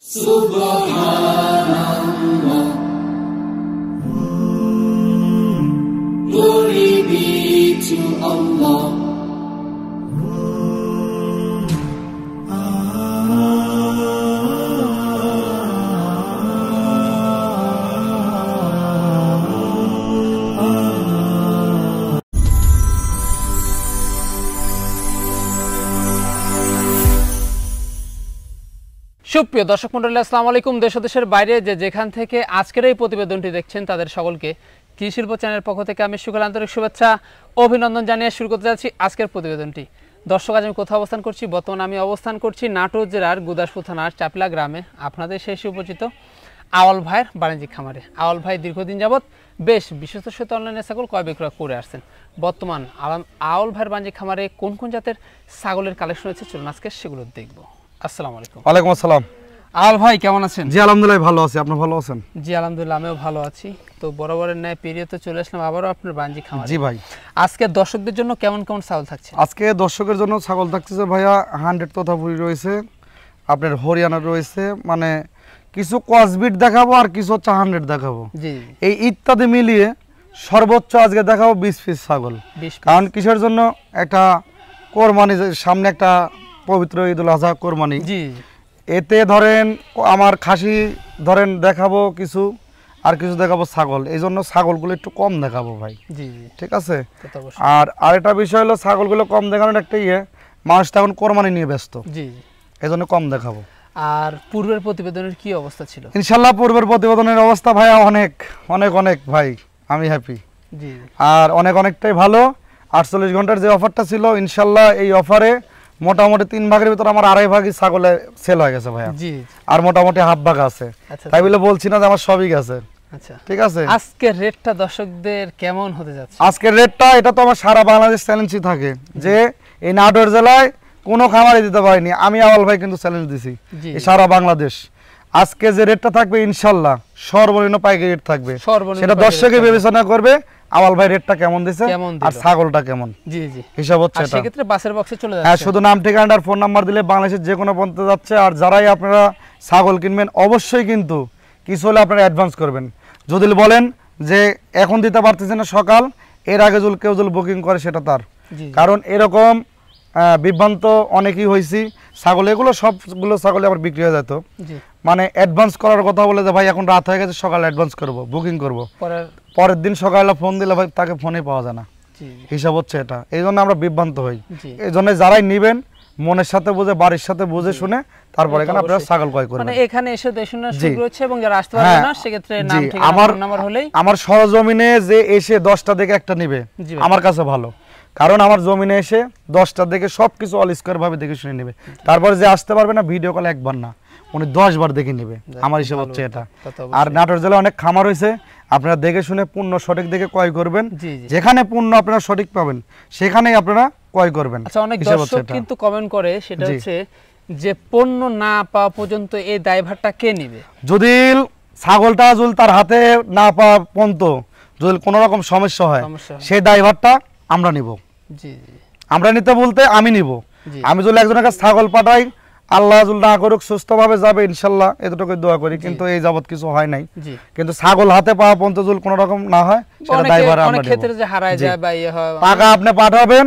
Subhanallah, glory be to Allah. সুপ্রিয় দর্শক মণ্ডলী, আসসালামু আলাইকুম। দেশ ও দেশের বাইরে যেখান থেকে আজকের এই প্রতিবেদনটি দেখছেন তাদের সকলকে কৃষি শিল্প চ্যানেলের পক্ষ থেকে আমি সুখল আন্তরিক শুভেচ্ছা অভিনন্দন জানিয়ে শুরু করতে যাচ্ছি আজকের প্রতিবেদনটি। দর্শক, আজ আমি কোথাও অবস্থান করছি? বর্তমানে আমি অবস্থান করছি নাটোর জেলার গুদাসপুর থানার চাপলা গ্রামে, আপনাদের সেই সুপরিচিত আওয়াল ভাইয়ের বাণিজ্যিক খামারে। আওয়াল ভাই দীর্ঘদিন যাবৎ বেশ বিশ্বস্ত সাথে অনলাইনে ছাগল ক্রয় বিক্রয় করে আসছেন। বর্তমান আওয়াল ভাইয়ের বাণিজ্যিক খামারে কোন কোন জাতের ছাগলের কালেকশন রয়েছে, চলুন আজকে সেগুলো দেখবো। আসসালামু আলাইকুম। ওয়ালাইকুম আসসালাম। আওয়াল ভাই কেমন আছেন? জি আলহামদুলিল্লাহ ভালো আছি, আপনি ভালো আছেন? জি আলহামদুলিল্লাহ আমিও ভালো আছি। তো বরাবরের ন্যায় পেরিয়ে চলে আসলাম আবারও আপনার বাণিজ্যিক খামারে। জি ভাই, আজকে দর্শকদের জন্য কেমন কেমন ছাগল থাকছে? আজকে দর্শকের জন্য ছাগল থাকতেছে ভাইয়া 100 তোতাপুরি রয়েছে, আপনার হরিয়ানা রয়েছে, মানে কিছু ক্রসবিট দেখাবো আর কিছু হচ্ছে 100 দেখাবো। জি, এই ইত্যাদি মিলিয়ে সর্বোচ্চ আজকে দেখাবো 20 পিস ছাগল। কারণ কিসের জন্য? একটা কোরবানি, সামনে একটা পবিত্র ঈদুল আজহা কোরবানি। জি, এতে ধরেন আমার খাসি ধরেন দেখাবো কিছু, আর কিছু দেখাবো ছাগল, এই জন্য ছাগলগুলো একটু কম দেখাবো ভাই। জি, ঠিক আছে। আর আরেকটা বিষয় হলো ছাগলগুলো কম দেখানোর একটা মানুষ তখন কোরবানি নিয়ে ব্যস্ত, জি, এই জন্য কম দেখাবো। আর পূর্বের প্রতিবেদনের কি অবস্থা ছিল? ইনশাল্লাহ পূর্বের প্রতিবেদনের অবস্থা ভাইয়া অনেক অনেক অনেক ভাই আমি হ্যাপি। জি, আর অনেকটাই ভালো। 48 ঘন্টার যে অফারটা ছিল, ইনশাল্লাহ এই অফারে মোটামুটি 3 ভাগের ভিতর আমার 2.5 ভাগই ছাগলে সেল হয়ে গেছে ভাইয়া। জি, আর মোটামুটি হাফ ভাগ আছে। তাই বলে বলছি না যে আমার সবই গেছে। আচ্ছা, ঠিক আছে। আজকের রেটটা দর্শকদের কেমন হতে যাচ্ছে? আজকের রেটটা এটা তো আমার সারা বাংলাদেশ চ্যালেঞ্জই থাকে যে এই নাটোর জেলায় কোনো খামারে দিতে পারিনি, আমি আওয়াল ভাই কিন্তু চ্যালেঞ্জ দিছি এই সারা বাংলাদেশ। আজকে যে রেটটা থাকবে ইনশাল্লাহ সর্বনিম্ন পাইকারি রেট থাকবে, সেটা দর্শকে বিবেচনা করবে আওয়াল ভাই রেটটা কেমন দিছে আর ছাগলটা কেমন। জি, জি, হিসাব হচ্ছে এটা। সেক্ষেত্রে বাসের বক্সে চলে যাচ্ছে। হ্যাঁ, শুধু নাম ঠিকানা আর ফোন নাম্বার দিলে বাংলাদেশের যে কোনো প্রান্তে যাচ্ছে। আর যারাই আপনারা ছাগল কিনবেন অবশ্যই কিন্তু কিছু হলে আপনারা অ্যাডভান্স করবেন। যদি বলেন যে এখন দিতে পারতেছে না সকাল, এর আগে যদি কেউ যদি বুকিং করে সেটা তার, কারণ এরকম বিভ্রান্ত অনেকেই হয়েছি। ছাগল এগুলো সবগুলো ছাগলে আবার বিক্রি হয়ে যেত, মানে অ্যাডভান্স করার কথা বলে যে ভাই এখন রাত হয়ে গেছে সকালে অ্যাডভান্স করবো, বুকিং করবো, পরের দিন সকালে ফোন দিলে ভাই তাকে ফোনে পাওয়া যায় না। হিসাব হচ্ছে এটা, এই জন্য আমরা বিভ্রান্ত হই। এই জন্য যারাই নিবেন মনের সাথে বুঝে, বাড়ির সাথে বুঝে শুনে তারপরে এখানে আপনারা ছাগল ক্রয় করবেন। মানে এখানে এসে দেখাশোনা শুরু হচ্ছে এবং যারা আসতে পারবে না সেক্ষেত্রে নাম ঠিকানা ফোন নাম্বার হলেই আমার সরজমিনে যে এসে 10টা দেখে একটা নিবে আমার কাছে ভালো, কারণ আমার জমিনে এসে 10টা দেখে সবকিছু অল স্কয়ার ভাবে দেখে শুনে নেবে। তারপরে যে আসতে পারবে না ভিডিও কলে একবার না উনি 10 বার দেখে নেবে, আমার হিসাব হচ্ছে এটা। আর নাটোর জেলায় অনেক খামার হয়েছে, আপনারা দেখে শুনে পূর্ণ সঠিক দেখে ক্রয় করবেন। যেখানে পূর্ণ আপনারা সঠিক পাবেন সেখানেই আপনারা ক্রয় করবেন। আচ্ছা, অনেক দর্শক কিন্তু কমেন্ট করে, সেটা হচ্ছে যে পণ্য না পাওয়া পর্যন্ত এই দায়ভারটা কে নেবে? যদি ছাগলটা যদি তার হাতে না পাওয়া পর্যন্ত যদি কোনো রকম সমস্যা হয় সেই দায়ভারটা আমরা নিব। জি, আমরা নিতে বলতে আমি নিব। আমি যদি একজনের কাছে ছাগল পাঠাই, আল্লাহ যদি না করুক সুস্থভাবে যাবে ইনশাল্লাহ, এতটুকু দোয়া করি, কিন্তু এই যাবত কিছু হয় নাই। কিন্তু ছাগল হাতে পাওয়া পর্যন্ত যদি কোনো রকম না হয় সেটা দায়ভার আমরা নেব। ক্ষেত্রে যে হারায় যায় বা ইয়ে হয়, টাকা আপনি পাঠাবেন,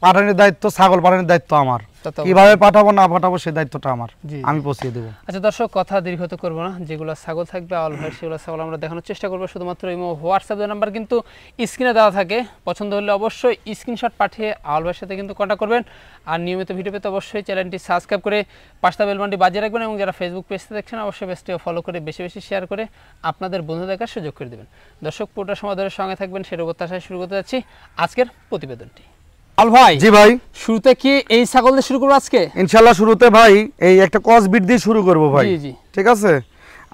পাঠানোর দায়িত্ব, ছাগল পাঠানোর দায়িত্ব আমার। কিভাবে পাঠাবো না পাঠাবো সেই দায়িত্বটা আমার, আমি পৌঁছে দেব। আচ্ছা দর্শক, কথা দীর্ঘত করব না, যেগুলো ছাগল থাকবে আওয়াল ভাই সেগুলো ছাগল আমরা দেখানোর চেষ্টা করবো। শুধুমাত্র এই হোয়াটসঅ্যাপ নাম্বার কিন্তু স্ক্রিনে দেওয়া থাকে, পছন্দ হলে অবশ্যই স্ক্রিনশট পাঠিয়ে আওয়াল ভাইয়ের সাথে কিন্তু কন্ট্যাক্ট করবেন। আর নিয়মিত ভিডিও পেতে অবশ্যই চ্যানেলটি সাবস্ক্রাইব করে পাশে বেল বাটনটি বাজিয়ে রাখবেন, এবং যারা ফেসবুক পেজতে দেখছেন অবশ্যই পেজটিও ফলো করে বেশি বেশি শেয়ার করে আপনাদের বন্ধু দেখার সুযোগ করে দেবেন। দর্শক, পুরোটা সময় ধরে সঙ্গে থাকবেন, সেটা প্রত্যাশায় শুরু করতে যাচ্ছি আজকের প্রতিবেদনটি। ভাই, জি ভাই, শুরুতে কি এই ছাগল দিয়ে শুরু করব আজকে? ইনশাআল্লাহ শুরুতে ভাই এই একটা ক্রসবিট দিয়ে শুরু করব ভাই। জি জি, ঠিক আছে।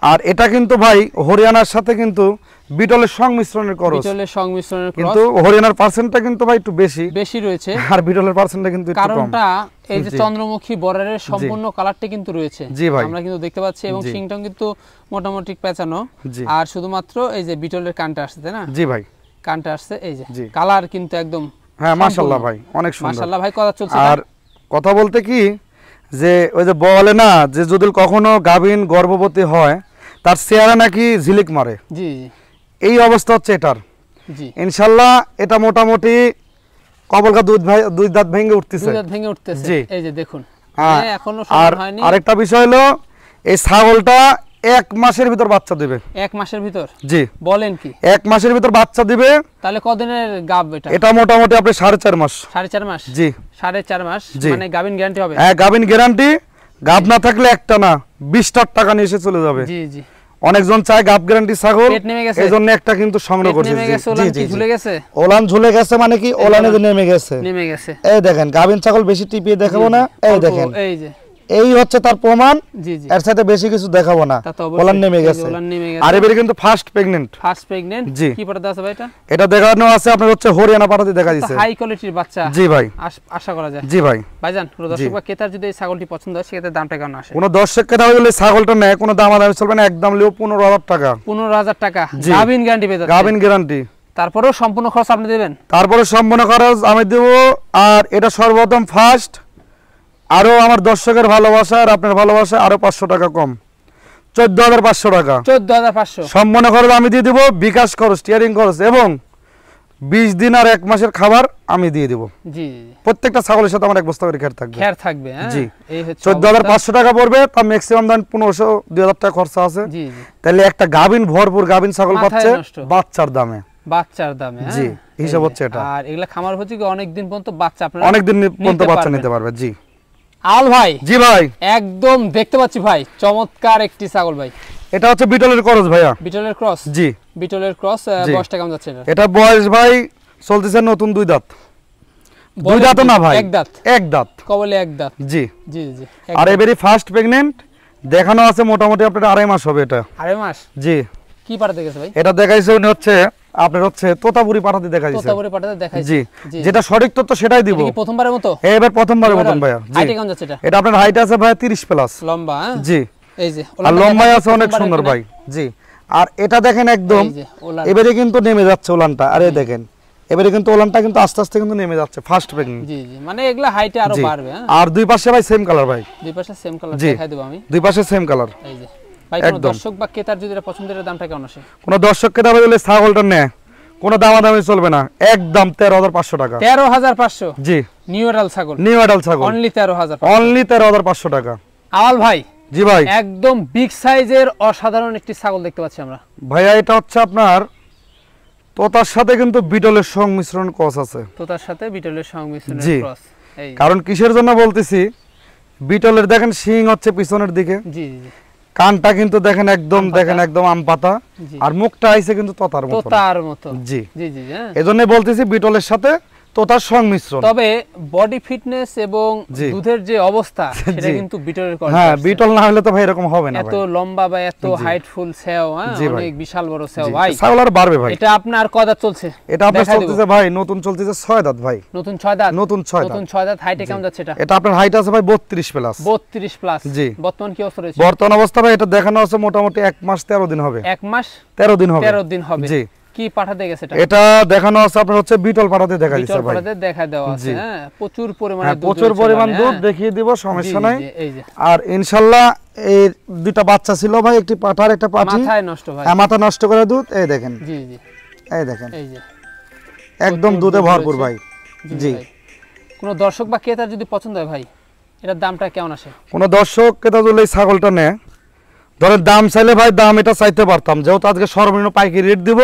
আর এটা কিন্তু ভাই হরিয়ানার সাথে কিন্তু বিটলের সংমিশ্রণের ক্রস, বিটলের সংমিশ্রণের ক্রস, কিন্তু হরিয়ানার পার্সেন্টটা কিন্তু ভাই একটু বেশি রয়েছে, আর বিটলের পার্সেন্টটা কিন্তু একটু কম। কারণটা এই যে চন্দ্রমুখী বর্ডারের সম্পূর্ণ কালারটা কিন্তু রয়েছে, আমরা কিন্তু দেখতে পাচ্ছি, এবং সিংটাও কিন্তু মোটামুটি পেঁচানো। আর শুধুমাত্র এই যে বিটলের কানটা আসছে, তাই না? জি ভাই, কানটা আসছে, এই যে কালার কিন্তু একদম, হ্যাঁ মাশাআল্লাহ ভাই, অনেক সুন্দর মাশাআল্লাহ ভাই। কথা চলছে। আর কথা বলতে কি যে ওই যে বলে না যে যদি কখনো গাভীন গর্ভবতী হয় তার চেহারা নাকি ঝিলিক মারে, জি এই অবস্থা হচ্ছে এটার। জি ইনশাল্লাহ এটা মোটামুটি কবলকা দুই দাঁত ভেঙে উঠতেছে। দুই দাঁত ভেঙে উঠতেছে, জি। এই যে দেখুন এখনো আর সময় হয়নি। আরেকটা বিষয় হলো এই ছাগলটা 1 মাসের ভিতর বাচ্চা দিবে। 1 মাসের ভিতর? জি। বলেন কি? 1 মাসের ভিতর বাচ্চা দিবে। তাহলে কদিনের গাব এটা? এটা মোটামুটি আপনি 4.5 মাস। 4.5 মাস? জি। 4.5 মাস জি। মানে গাবিন গ্যারান্টি হবে? হ্যাঁ, গাবিন গ্যারান্টি। গাব না থাকলে একটা না 20টা টাকা নিয়ে এসে চলে যাবে। জি জি। অনেকজন চায় গাব গ্যারান্টি ছাগল, পেট নেমে গেছে, এজন্য একটা কিন্তু সংগ্রহ করছে। জি জি। ঝুলে গেছে? ওলান ঝুলে গেছে মানে কি ওলানে নেমে গেছে। নেমে গেছে। এই দেখেন গাবিন ছাগল বেশি টিপিয়ে দেখাবো না, এই দেখেন এই যে এই হচ্ছে তার প্রমাণ। জি জি। এর সাথে বেশি কিছু দেখাবো না, তা তো অবশ্যই। ওলান নেমে গেছে। আর এবারে কিন্তু ফার্স্ট প্রেগন্যান্ট। First pregnant? জি। কি পড়া আছে ভাই এটা? এটা দেখানো আছে আপনার হচ্ছে হরিয়ানা পাঠাতে দেখা দিয়েছে। হাই কোয়ালিটির বাচ্চা। জি ভাই। আশা করা যায়। জি ভাই। ভাইজান কোন দর্শক বা ক্রেতার যদি এই ছাগলটি পছন্দ হয় সেক্ষেত্রে দামটা কেমন আসে? কোন দর্শক ক্রেতা হলে ছাগলটা নেয় কোনো দামাদামি চলবে না, একদম লিও 15,000 টাকা। 15,000 টাকা জি। গাবিন গ্যারান্টি পেয়ে যাচ্ছে? গাবিন গ্যারান্টি। তারপরেও সম্পূর্ণ খরচ আপনি দেবেন? তারপরে সম্পূর্ণ খরচ আমি দেব। আর এটা সর্বপ্রথম ফার্স্ট, আরো আমার দর্শকের ভালোবাসা আর আপনার ভালোবাসা আরো 500 টাকা কম, 14,500 টাকা। 14,500 সম্পূর্ণ খরচ আমি দিয়ে দেব, বিকাশ খরচ, স্টিয়ারিং খরচ এবং 20 দিন আর 1 মাসের খাবার আমি দিয়ে দেব। জি। প্রত্যেকটা ছাগলের সাথে আমার 1 বস্তা করে খের থাকবে। খের থাকবে? হ্যাঁ। জি। এই হচ্ছে 14,500 টাকা পড়বে, তার ম্যাক্সিমাম দাম 1500-2000 টাকা খরচা আছে। জি জি। তাহলে একটা গাবিন ভরপুর গাবিন ছাগল মাথায় পাচ্ছে নষ্ট। বাচ্চার দামে। বাচ্চার দামে? হ্যাঁ। জি, হিসাব হচ্ছে এটা। আর এগুলা খামার হচ্ছে কি অনেক দিন পর্যন্ত বাচ্চা আপনারা অনেক দিন পর্যন্ত নিতে বাচ্চা পারবেন। নিতে পারবে। জি। আল ভাই। জি ভাই। একদম দেখতে পাচ্ছি ভাই চমৎকার একটি ছাগল ভাই। এটা হচ্ছে বিটলের ক্রস ভাইয়া। বিটলের ক্রস? জি। বিটলের ক্রস। জি। বয়সটা কেমন যাচ্ছে এটা? এটা বয়স ভাই চলতেছে নতুন 2 দাঁত। 2 দাঁত না ভাই, 1 দাঁত। 1 দাঁত। কবলে 1 দাঁত? জি জি জি। আর এবারে ফার্স্ট প্রেগন্যান্ট দেখানো আছে মোটামুটি আপনার 2.5 মাস হবে এটা। 2.5 মাস? জি। কি পাঠাতে গেছে ভাই? এটা দেখাইছে উনি হচ্ছে আপনার হচ্ছে তোতাপুরি পাঠাতে দেখাইছে। তোতাপুরি পাঠাতে দেখাইছে? জি। জি। যেটা সঠিক তথ্য সেটাই দিব। এটা কি প্রথমবারের মতো? এবার প্রথমবারের মতন ভাইয়া। জি। হাইট কেমন যাচ্ছে এটা? এটা আপনার হাইট আছে ভাই 30 প্লাস। লম্বা? হ্যাঁ। জি। এই যে আর লম্বাই আছে অনেক সুন্দর ভাই। জি। আর এটা দেখেন একদম এবারে কিন্তু নেমে যাচ্ছে ওলানটা। আরে দেখেন এবারে কিন্তু ওলানটা কিন্তু আস্তে আস্তে কিন্তু নেমে যাচ্ছে ফার্স্ট প্রেগন্যান্ট। জি জি। মানে এগুলা হাইটে আরো বাড়বে। হ্যাঁ। আর দুই পাশে ভাই সেম কালার ভাই। দুই পাশে সেম কালার জি। দেখাই দেব আমি। দুই পাশে সেম কালার। এই যে ভাই কোন দর্শক বা ক্রেতার যদি এটা পছন্দের দামটা কেমন আসে? কোন দর্শককে দাবি হলে ছাগলটা নেয় কোনো দামাদামি চলবে না, একদম 13,500 টাকা। 13,500? জি। নিউ এডাল ছাগল? নিউ এডাল ছাগল অনলি 13,500? অনলি 13,500 টাকা। আওয়াল ভাই। জি ভাই। একদম বিগ সাইজের অসাধারণ একটি ছাগল দেখতে পাচ্ছি আমরা ভাইয়া। এটা হচ্ছে আপনার তোতার সাথে কিন্তু বিটলের সংমিশ্রণ ক্রস আছে। তোতার সাথে বিটলের সংমিশ্রণের জি। ক্রস। এই কারণ কিসের জন্য বলতেছি, বিটলের দেখেন শিং হচ্ছে পিছনের দিকে, জি জি জি। কানটা কিন্তু দেখেন একদম দেখেন একদম আম পাতা, জি। আর মুখটা আইছে কিন্তু তোতার মতো। তোতার মতো? জি জি জি। হ্যাঁ। এজন্য বলতেছি বিটলের সাথে তোতার সংমিশ্রণ। তবে বডি ফিটনেস এবং জি। দুধের যে অবস্থা সেটা জি। কিন্তু বিটলের করে। হ্যাঁ, বিটল না হলে তো ভাই এরকম হবে না এত ভাই। লম্বা বা এত জি। হাইটফুল সেও, হ্যাঁ, জি ভাই। অনেক বিশাল বড় সেও জি। ভাই। ছাগল আর বাড়বে ভাই। এটা আপনার কয় দাঁত চলছে? এটা আপনার দেখাই দেব। চলতেছে ভাই নতুন চলতেছে 6 দাঁত ভাই। নতুন 6 দাঁত? নতুন 6 দাঁত। নতুন 6 দাঁত। হাইটে কেমন যাচ্ছে এটা? এটা আপনার হাইট আছে ভাই 32 প্লাস। 32 প্লাস? জি। বর্তমান কি অবস্থা রয়েছে? বর্তমান অবস্থা ভাই এটা দেখানো আছে মোটামুটি 1 মাস 13 দিন হবে। 1 মাস 13 দিন হবে। 13 দিন হবে। জি। কি পাঠাতে গেছে এটা? এটা দেখানো আছে আপনার হচ্ছে বিটল পাঠাতে দেখা দিচ্ছে বিটল ভাই। পাঠাতে দেখা দেওয়া আছে। জি। হ্যাঁ, প্রচুর পরিমাণে হ্যাঁ, দুধ প্রচুর রয়েছে পরিমাণ মানে, দুধ হ্যাঁ। দেখিয়ে দিব, সমস্যা জি, নাই। জি, এই যে আর ইনশাআল্লাহ এই দুইটা বাচ্চা ছিল ভাই, একটি পাঠার একটা পাঠি। মাথায় নষ্ট ভাই। হ্যাঁ, মাথা নষ্ট করে দুধ, এই দেখেন। জি জি। এই দেখেন এই যে একদম প্রচুর দুধে দুধ ভরপুর রয়েছে। ভাই। জি। ভাই। কোন দর্শক বা ক্রেতার যদি পছন্দ হয় ভাই এটার দামটা কেমন আসে? কোন দর্শক ক্রেতা যদি এই ছাগলটা নেয়, ধরেন দাম চাইলে ভাই দাম এটা চাইতে পারতাম, যেহেতু আজকে সর্বনিম্ন পাইকারি রেট দিব,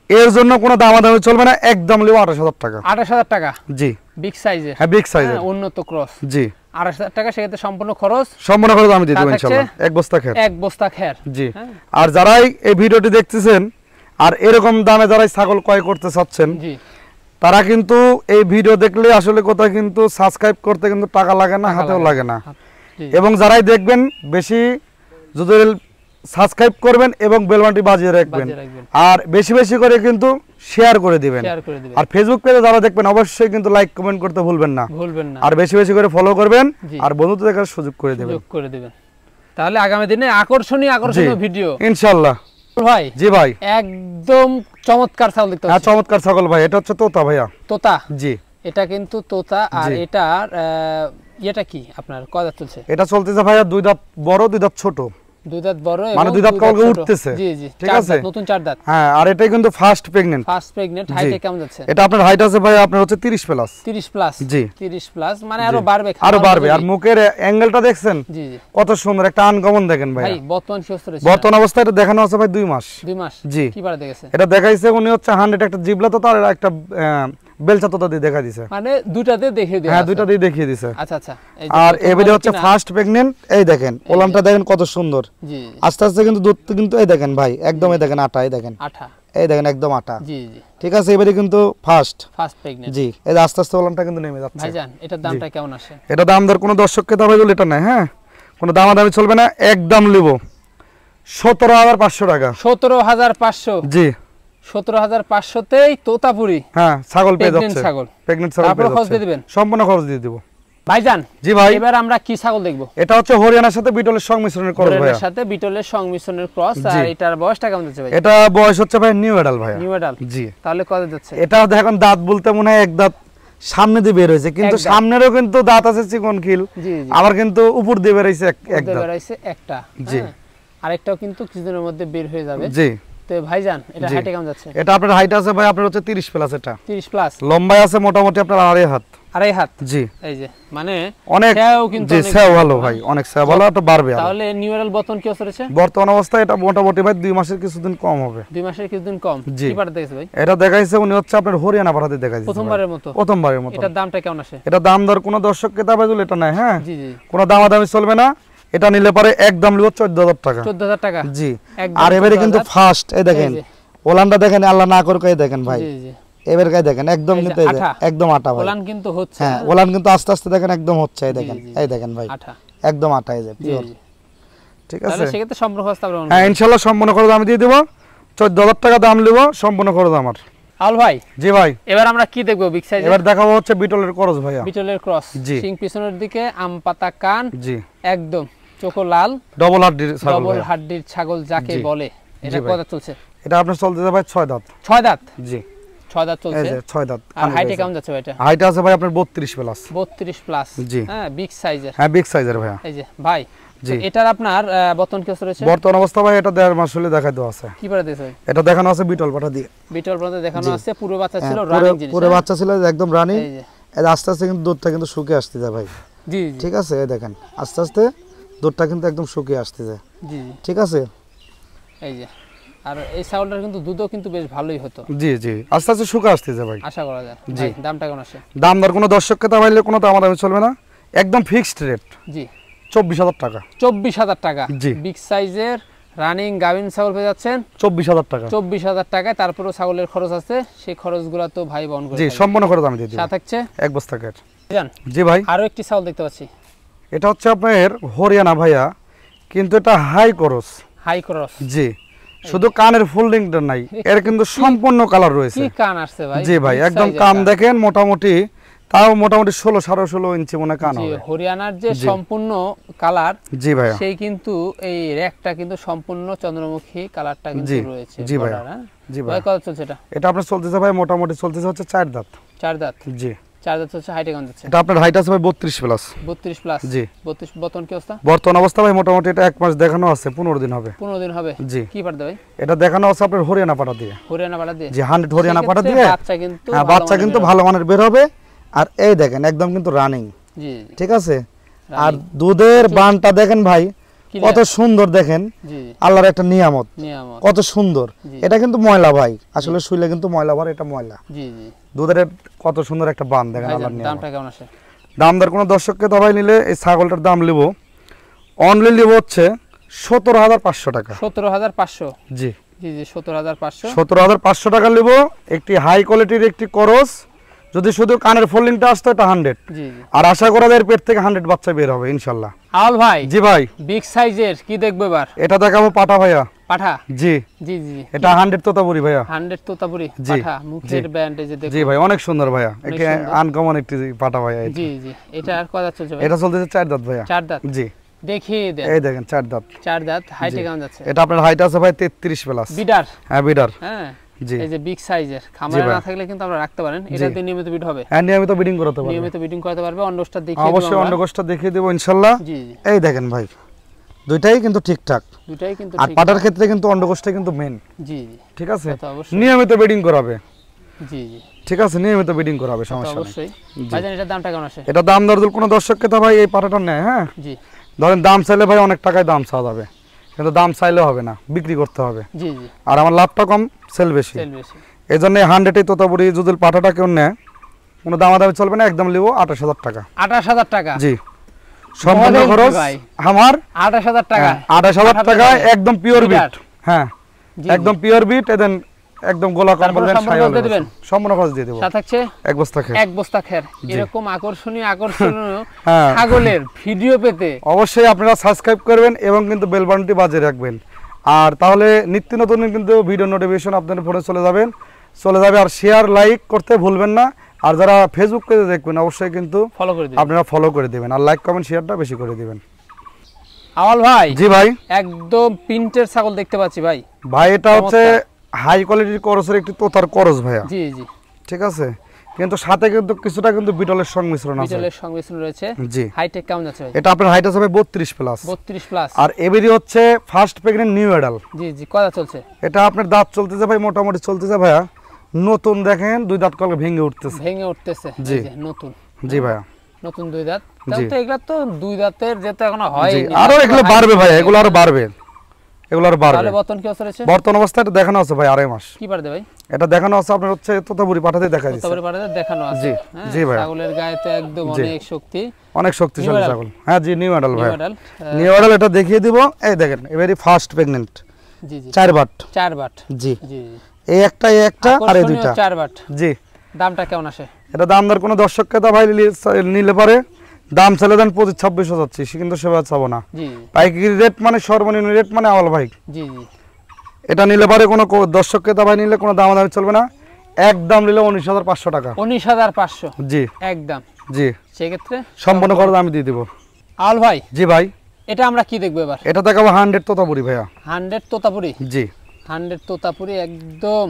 এর জন্য কোনো দামাদামি চলবে না, একদম লিব 28,000 টাকা। 28,000 টাকা? জি। বিগ সাইজের? হ্যাঁ, বিগ সাইজের উন্নত ক্রস। জি। 28,000 টাকা, সেক্ষেত্রে সম্পূর্ণ খরচ সম্পূর্ণ খরচ আমি দিয়ে দেব তা ইনশাআল্লাহ। থাকছে 1 বস্তা খের। 1 বস্তা খের। জি। হ্যাঁ। আর যারাই এই ভিডিওটি দেখতেছেন আর এরকম দামে যারাই ছাগল ক্রয় করতে চাচ্ছেন, জি। তারা কিন্তু এই ভিডিও দেখলে আসলে কোথাও কিন্তু সাবস্ক্রাইব করতে কিন্তু টাকা লাগে না, হাতেও লাগে না। জি। এবং যারাই দেখবেন বেশি যদি সাবস্ক্রাইব করবেন এবং বেল বাটনটি বাজিয়ে রাখবেন, বাজিয়ে রাখবেন। আর বেশি বেশি করে কিন্তু শেয়ার করে দিবেন। শেয়ার করে দিবেন। আর ফেসবুক পেজে যারা দেখবেন অবশ্যই কিন্তু লাইক কমেন্ট করতে ভুলবেন না। ভুলবেন না। আর বেশি বেশি করে ফলো করবেন জি। আর বন্ধুত্ব দেখার সুযোগ করে দিবেন। যোগ করে দিবেন। তাহলে আগামী দিনে আকর্ষণীয় ভিডিও ইনশাআল্লাহ। ভাই। জি ভাই। একদম চমৎকার ছাগল দেখতে হ্যাঁ, পাচ্ছি। চমৎকার ছাগল ভাই। এটা হচ্ছে তোতা ভাইয়া। তোতা? জি। এটা কিন্তু তোতা, আর জি। এটার এটা কি আপনার কয় দাঁত চলছে? এটা চলতেছে ভাইয়া 2 দাঁত বড় 2 দাঁত ছোট, দুই দাঁত বড় এবং মানে 2 দাঁত কালকে উঠতেছে। জি জি, ঠিক চার আছে, দাঁত, নতুন 4 দাঁত। হ্যাঁ। আর এটাই কিন্তু ফার্স্ট প্রেগন্যান্ট। First pregnant. হাইটে কেমন যাচ্ছে? এটা আপনার হাইট আছে ভাই আপনার হচ্ছে 30 প্লাস। 30 প্লাস। জি 30 প্লাস মানে আরো বাড়বে, আরো বাড়বে। আর মুখের অ্যাঙ্গেলটা দেখছেন জি জি কত সুন্দর, একটা আনকমন দেখেন ভাই। ভাই বর্তমান কি অবস্থা রয়েছে? বর্তমান অবস্থায় এটা দেখানো আছে ভাই 2 মাস। 2 মাস। জি। কি বাড়ে দেখেছে? এটা দেখাইছে উনি হচ্ছে 100 একটা জিবলা তো, তার একটা বেলচা তোতা দিয়ে দেখা দিছে। মানে দুটাতে দেখিয়ে দেয়া হ্যাঁ, আছে। দুইটা দিয়ে দেখিয়ে দিছে। আচ্ছা আচ্ছা। আর এবারে হচ্ছে ফার্স্ট প্রেগন্যান্ট। এই দেখেন ওলানটা দেখেন কত সুন্দর। জি আস্তে আস্তে কিন্তু দুধ কিন্তু এই দেখেন ভাই, একদম এই দেখেন আটা, এই দেখেন আঠা। এই দেখেন একদম আটা। জি জি, ঠিক আছে, এবারে কিন্তু ফার্স্ট প্রেগন্যান্ট। জি। এই যে আস্তে আস্তে ওলানটা কিন্তু নেমে যাচ্ছে। ভাইজান এটার দামটা কেমন আসে? এটা দাম দর কোনো দর্শককে দাম হইলো এটা নাই, হ্যাঁ, কোনো দামাদামি চলবে না, একদম লিব 17,500 টাকা। 17,500। জি 17,500 তেই তোতাপুরি। হ্যাঁ, ছাগল পেয়ে প্রেগন্যান্ট যাচ্ছে। ছাগল। প্রেগন্যান্ট ছাগল তারপরে পেয়ে খরচ যাচ্ছে। দিয়ে দিবেন? সম্পূর্ণ খরচ দিয়ে দিব ভাইজান জি ভাই। এবার আমরা কি ছাগল দেখবো? এটা হচ্ছে হরিয়ানার সাথে বিটলের সংমিশ্রণের ক্রস ভাই। হরিয়ানার সাথে বিটলের সংমিশ্রণের ক্রস। আর এটার বয়সটা কেমন যাচ্ছে ভাই? এটা বয়স হচ্ছে ভাই নিউ এডাল ভাই। নিউ এডাল। জি। তাহলে কত যাচ্ছে? এটা এখন দাঁত বলতে মনে হয় এক দাঁত সামনে দিয়ে বের হয়েছে, কিন্তু এক দাঁত। সামনেরও কিন্তু দাঁত আছে চিকন খিল। জি জি, আবার কিন্তু উপর দিয়ে বের হয়েছে এক উঠে দাঁত। বেরাইছে একটা। জি। হ্যাঁ। আরেকটাও কিন্তু কিছুদিনের মধ্যে বের হয়ে যাবে। জি। তো ভাইজান এটা জি। হাইটে কেমন যাচ্ছে? এটা আপনার হাইট আছে ভাই আপনার হচ্ছে 30 প্লাস। এটা 30 প্লাস। লম্বায় আছে মোটামুটি আপনার 2.5 হাত। 2.5 হাত। জি। এই যে মানে অনেক সেও কিন্তু জি, অনেক সেও বড়, ভালো হ্যাঁ? ভাই, অনেক সেও ভালো, একটু বাড়বে আরো। তাহলে নিউ এডাল বর্তমান কি অবস্থা রয়েছে? বর্তমান অবস্থায় এটা মোটামুটি ভাই 2 মাসের কিছুদিন কম হবে। 2 মাসের কিছুদিন কম। জি। কি পাঠা দেখেছে ভাই? এটা দেখাইছে উনি হচ্ছে আপনার হরিয়ানা পাঠাতে দেখাইছে প্রথমবারের মতো। প্রথমবারের মতো। এটার দামটা কেমন আসে? এটা দাম দর কোনো দর্শককে দাম দিলে এটা নাই, হ্যাঁ, জি জি, কোনো দামাদামি চলবে না। এটা নিলে পরে একদম লিব 14,000 টাকা। 14,000 টাকা। জি। একদম আর এবারে 14,000 কিন্তু ফার্স্ট এই দেখেন এই যে। ওলানটা দেখেন, আল্লাহ না করুক, এই দেখেন ভাই জি জি, এবারে কাই দেখেন একদম এই যে কিন্তু এই যে আঠা। একদম আটা ভাই। ওলান কিন্তু হচ্ছে। হ্যাঁ, হ্যাঁ? ওলান কিন্তু আস্তে আস্তে দেখেন একদম হচ্ছে, এই দেখেন জি, জি। এই দেখেন ভাই আঠা। একদম আটা, এই যে জি পিওর। জি। ঠিক তাহলে আছে, সেক্ষেত্রে সম্পূর্ণ খরচ আপনার হ্যাঁ ইনশাআল্লাহ সম্পূর্ণ খরচ আমি দিয়ে দেব। 14,000 টাকা দাম লিব, সম্পূর্ণ খরচ আমার। আল ভাই জি ভাই। এবার আমরা কি দেখবো? বিগ সাইজ এবার দেখাবো হচ্ছে বিটলের খরচ ভাইয়া। বিটলের ক্রস। জি। সিং পিছনের দিকে, আম পাতা কান, জি। একদম চোখো লাল, ডবল হাড্ডির ছাগল ডবল ভাইয়া। হাড্ডির ছাগল যাকে জি। বলে। এটা জি ভাই। কত চলছে? এটা আপনার চলতেছে ভাই 6 দাঁত। 6 দাঁত। জি। 6 দাঁত এই চলছে। যে 6 দাঁত। আর হাইটে কেমন যাচ্ছে ভাই এটা? হাইট আছে ভাই আপনার 32 প্লাস। 32 প্লাস। জি। হ্যাঁ, বিগ সাইজের। হ্যাঁ, বিগ সাইজের ভাইয়া। এই যে ভাই, জি। তো এটার আপনার বর্তমান কি অবস্থা রয়েছে? বর্তমান অবস্থা ভাই এটা 1.5 মাস হলে দেখাই দেওয়া আছে। কি করে দিয়েছে ভাই? এটা দেখানো আছে বিটল পাঠা দিয়ে। বিটল পর্যন্ত দেখানো জি। আছে, পুরো বাচ্চা ছিল, হ্যাঁ, রানিং জিনিস। পুরো হ্যাঁ? বাচ্চা ছিল একদম রানিং। এই যে এই যে আস্তে আস্তে কিন্তু দুধটা কিন্তু শুকিয়ে আসতে যায় ভাই। জি জি, ঠিক আছে, এই দেখেন আস্তে আস্তে দুধটা কিন্তু একদম শুকিয়ে আসতে যায়। জি জি, ঠিক আছে। এই যে। আর এই ছাগলটার কিন্তু দুধও কিন্তু বেশ ভালোই হতো, জি জি, আস্তে আস্তে শুকিয়ে আসতে যায় ভাই। আশা করা যায়। জি। ভাই দামটা কেমন আসে? দাম দর কোনো দর্শককে দামাইলে কোনো দামাদামি চলবে না, একদম ফিক্সড রেট জি। 24,000 টাকা। 24,000 টাকা। জি। বিগ সাইজের রানিং গাভিন ছাগল পেয়ে যাচ্ছেন 24,000 টাকা। 24,000 টাকায়। তারপরেও ছাগলের খরচ আছে, সেই খরচগুলো তো ভাই বহন করে জি, থাকবে। সম্পূর্ণ করে দাম দিয়ে দিই। সাথে থাকছে এক বস্তা কেট। জান জি ভাই। আরো একটি ছাগল দেখতে পাচ্ছি, এটা হচ্ছে আপনার হরিয়ানা ভাইয়া, কিন্তু এটা হাই খরচ। High cross. জি। শুধু কানের ফোল্ডিংটা নাই, এর কিন্তু সম্পূর্ণ কালার রয়েছে। কি কান আসছে ভাই? জি ভাই, Big একদম size এর কান দেখেন মোটামুটি, তাও মোটামুটি 16.5 ইঞ্চি মনে কান জি, হবে। হরিয়ানার যে জি। সম্পূর্ণ কালার, জি ভাইয়া। সেই কিন্তু এই র্যাকটা কিন্তু সম্পূর্ণ চন্দ্রমুখী কালারটা কিন্তু জি, রয়েছে। জি ভাইয়া। border, হ্যাঁ? জি ভাই ভাই। কত চলছে এটা? এটা আপনার চলতেছে ভাই মোটামুটি চলতেছে হচ্ছে 4 দাঁত। 4 দাঁত। জি। 4 দাঁত হচ্ছে, হাইটে কেমন যাচ্ছে? এটা আপনার হাইট আছে ভাই 32 প্লাস। 32 প্লাস। জি। 32 বর্তমান কি অবস্থা? বর্তমান অবস্থা ভাই মোটামুটি এটা 1 মাস দেখানো আছে, 15 দিন হবে। 15 দিন হবে। জি। কি পাঠা ভাই? এটা দেখানো আছে আপনার হরিয়ানা পাটা দিয়ে। হরিয়ানা পাঠা দিয়ে। জি, 100 হরিয়ানা পাটা সেক্ষেত্রে দিয়ে। বাচ্চা কিন্তু হ্যাঁ, ভালো বাচ্চা মানের কিন্তু বের ভালো মানের বের হবে। আর এই দেখেন একদম কিন্তু রানিং। জি জি, ঠিক আছে। আর running। দুধের বানটা দেখেন ভাই Clear। কত সুন্দর, দেখেন জি জি, আল্লাহর একটা নিয়ামত, নিয়ামত। কত সুন্দর। জি। এটা কিন্তু ময়লা ভাই, আসলে শুইলে কিন্তু ময়লা ভর, এটা ময়লা। জি জি। দুধের কত সুন্দর একটা বান দেখেন ভাইজান আল্লাহর নিয়ামত। দামটা কেমন আসে? দাম দর কোনো দর্শককে দাবাই নিলে এই ছাগলটার দাম লিব অনলি লিব হচ্ছে 17,500 টাকা। 17,500। জি। জি জি, 17,500। 17,500 টাকা লিব। একটি হাই কোয়ালিটির একটি করস, যদি শুধু কানের ফোল্ডিংটা আসতো এটা 100। জি জি। আর আশা করা যায় এর পেট থেকে 100 বাচ্চা বের হবে ইনশাল্লাহ। আল ভাই, জি ভাই। বিগ সাইজের কি দেখবো এবার? এটা দেখাবো পাঠা ভাইয়া। পাঠা। জি। জি জি জি, এটা 100 তোতাপুরি ভাইয়া। 100 তোতাপুরি জি, পাঠা, মুখের ব্যান্ডেজে দেখো। জি ভাই, অনেক সুন্দর ভাইয়া, অনেক একে সুন্দর। আনকমন একটি পাঠা ভাইয়া এটা। জি জি, এটা আর কত চলছে ভাই? এটা চলতেছে 4 দাঁত ভাইয়া। 4 দাঁত। জি। দেখিয়ে দেন। এই দেখেন 4 দাঁত। 4 দাঁত। হাইটে জি। কেমন যাচ্ছে? এটা আপনার হাইট আছে ভাই 33 প্লাস। বিডার। হ্যাঁ, বিডার। হ্যাঁ, জি এই যে বিগ সাইজের, খামারে ভাই। না থাকলে কিন্তু আমরা রাখতে পারেন। এটা দিয়ে নিয়মিত বিট হবে, হ্যাঁ নিয়মিত ব্রিডিং করতে পারবে, নিয়মিত বিডিং করতে পারবে। অন্ডকোষটা দেখিয়ে দেব অবশ্যই আমরা। অন্ডকোষটা দেখিয়ে দেব ইনশাআল্লাহ। জি জি, এই দেখেন ভাই, দুইটাই কিন্তু ঠিকঠাক। দুটাই কিন্তু আর ঠিক। পাটার ক্ষেত্রে কিন্তু অন্ডকোষটা কিন্তু মেন, জি জি, ঠিক আছে। তা তো অবশ্যই। নিয়মিত ব্রিডিং করাবে, জি জি, ঠিক আছে, নিয়মিত ব্রিডিং করাবে, তা তো সমস্যা নেই। অবশ্যই। ভাইজান এটার দামটা কেমন আসে? এটা দাম দর যদি কোনো দর্শককে তা ভাই এই পাটাটা নেয়, হ্যাঁ জি ধরেন দাম চাইলে ভাই অনেক টাকায় দাম চাওয়া যাবে, কিন্তু দাম চাইলে হবে না, বিক্রি করতে হবে। জি জি, আর আমার লাভটা কম, সেল বেশি, সেল বেশি। এই জন্য 100 তোতাপুরি যদি পাটাটা কেউ নেয় কোনো দামাদামি চলবে না, একদম নিব 28,000 টাকা। 28,000 টাকা? জি, সম্পূর্ণ বলেন কি খরচ ভাই? আমার 28,000 টাকা? 28,000 টাকায় একদম পিওর বিট, হ্যাঁ জি, একদম পিওর বিট, এদেন একদম গোলা কম্বল তারপরে দেন, সম্পূর্ণ সাইওয়াল দিয়ে দিবেন? সম্পূর্ণ খরচ দিয়ে দেব, সাথে থাকছে এক বস্তা খেয়ে। এক বস্তা খের। এরকম আকর্ষণীয় হ্যাঁ। ছাগলের ভিডিও পেতে অবশ্যই আপনারা সাবস্ক্রাইব করবেন এবং কিন্তু বেল বাটনটি বাজিয়ে রাখবেন, আর তাহলে নিত্য নতুন কিন্তু ভিডিও নোটিফিকেশন আপনাদের ফোনে চলে যাবে। আর শেয়ার লাইক করতে ভুলবেন না। আর যারা ফেসবুক পেজে দেখবেন অবশ্যই কিন্তু ফলো করে দিবেন। আপনারা ফলো করে দিবেন, আর লাইক কমেন্ট শেয়ারটা বেশি করে দিবেন। আওয়াল ভাই, জি ভাই, একদম প্রিন্টের ছাগল দেখতে পাচ্ছি ভাই। ভাই এটা হচ্ছে হাই কোয়ালিটির করসের একটি তোতার করস ভাইয়া, জি জি, ঠিক আছে, কিন্তু সাথে কিন্তু কিছুটা কিন্তু বিটলের সংমিশ্রণ আছে। বিটলের সংমিশ্রণ রয়েছে। জি, হাইটেক কেমন যাচ্ছে ভাই? এটা আপনার হাইট আছে ভাই 32 প্লাস, 32 প্লাস। আর এবিডি হচ্ছে ফার্স্ট প্রেগনেন্ট নিউ অ্যাডাল। জি জি, কয়টা চলছে? এটা আপনার দাঁত চলতেছে ভাই, মোটামুটি চলতেছে ভাইয়া, নতুন দেখেন 2 দাঁত কল ভেঙে উঠতেছে। ভেঙে উঠতেছে, জি। এই যে নতুন। জি ভাইয়া, নতুন 2 দাঁত। জি। তো এগুলা তো 2 দাঁতের যেটা এখনো হয় জি, আরো এগুলো বাড়বে ভাই, এগুলো আরো বাড়বে, এগুলো আরো বাড়বে। তাহলে বর্তমান কি অবস্থা রয়েছে? বর্তমান অবস্থায় এটা দেখানো আছে ভাই 2.5 মাস। কি পারে দে ভাই? এটা দেখানো আছে আপনার হচ্ছে তোতাপুরি পাঠাতে দেখা দিচ্ছে। তারপরে পারে দেখানো আছে। জি, হ্যাঁ, জি ভাই। ছাগলের গায়ে তো একদম জি। অনেক শক্তি। অনেক শক্তিশালী New ছাগল, হ্যাঁ জি নিউ অ্যাডাল ভাই, নিউ অ্যাডাল্ট। নিউ অ্যাডাল এটা দেখিয়ে দিব। এই দেখেন এবারে ফার্স্ট প্রেগন্যান্ট, জি জি, 4 বাট। 4 বাট। জি, জি জি, এই একটা আর এই আকর্ষণীয় দুইটা। 4 বাট। জি, দামটা কেমন আসে? এটা দাম দর কোনো দর্শককে তা ভাই নিলে পারে, দাম চাইলে দেন 25-26 যাচ্ছে, সে কিন্তু সেবা চাবো না। জি পাইকারি রেট মানে সর্বনিম্ন রেট মানে আওয়াল ভাই, জি জি, এটা নিলে পারে কোনো দর্শককে তা ভাই নিলে কোনো দামাদামি চলবে না, একদম নিলে 19,500 টাকা। 19,500 জি একদম। জি, সেক্ষেত্রে সম্পূর্ণ খরচ আমি দিয়ে দিব। আল ভাই, জি ভাই, এটা আমরা কি দেখবো এবার? এটা দেখাবো 100 তোতাপুরি ভাইয়া। 100 তোতাপুরি? জি, 100 তোতাপুরি একদম